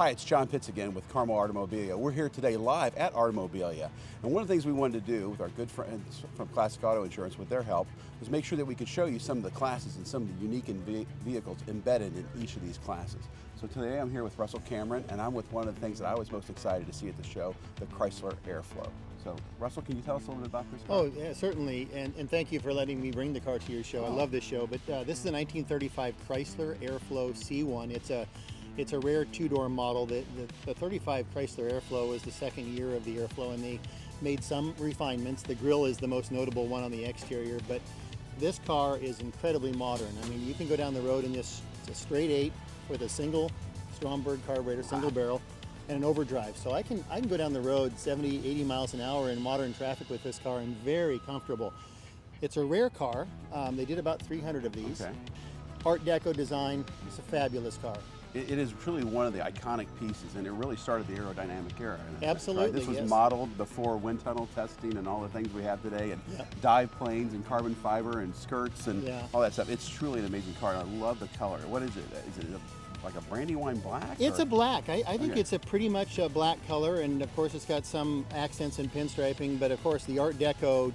Hi, it's John Pitts again with Carmel Automobilia. We're here today live at Automobilia. And one of the things we wanted to do with our good friends from Classic Auto Insurance, with their help, was make sure that we could show you some of the classes and some of the unique vehicles embedded in each of these classes. So today I'm here with Russell Cameron, and I'm with one of the things that I was most excited to see at the show, the Chrysler Airflow. So Russell, can you tell us a little bit about this car? Oh, yeah, certainly, and thank you for letting me bring the car to your show. I love this show, but this is a 1935 Chrysler Airflow C-1. It's a rare two-door model. The 35 Chrysler Airflow was the second year of the Airflow, and they made some refinements. The grille is the most notable one on the exterior, but this car is incredibly modern. I mean, you can go down the road in this, it's a straight 8 with a single Stromberg carburetor, single barrel, and an overdrive. So I can go down the road 70, 80 miles an hour in modern traffic with this car and very comfortable. It's a rare car. They did about 300 of these. Okay. Art Deco design. It's a fabulous car. It is truly one of the iconic pieces, and it really started the aerodynamic era. Absolutely, right? This was yes. modeled before wind tunnel testing and all the things we have today, and dive planes and carbon fiber and skirts and all that stuff. It's truly an amazing car, and I love the color. What is it? Is it like a Brandywine black? It's a black. I think it's a pretty much a black color, and of course it's got some accents and pinstriping, but of course the Art Deco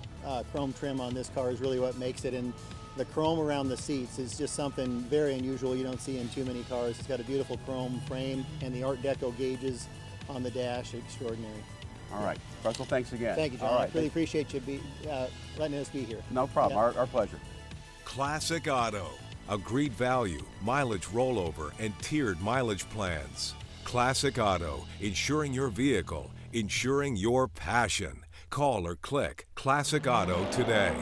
chrome trim on this car is really what makes it, and the chrome around the seats is just something very unusual you don't see in too many cars. It's got a beautiful chrome frame, and the Art Deco gauges on the dash, extraordinary. All right. Russell, thanks again. Thank you, John. I really appreciate you letting us be here. No problem. Our pleasure. Classic Auto. Agreed value, mileage rollover, and tiered mileage plans. Classic Auto. Insuring your vehicle. Insuring your passion. Call or click Classic Auto today.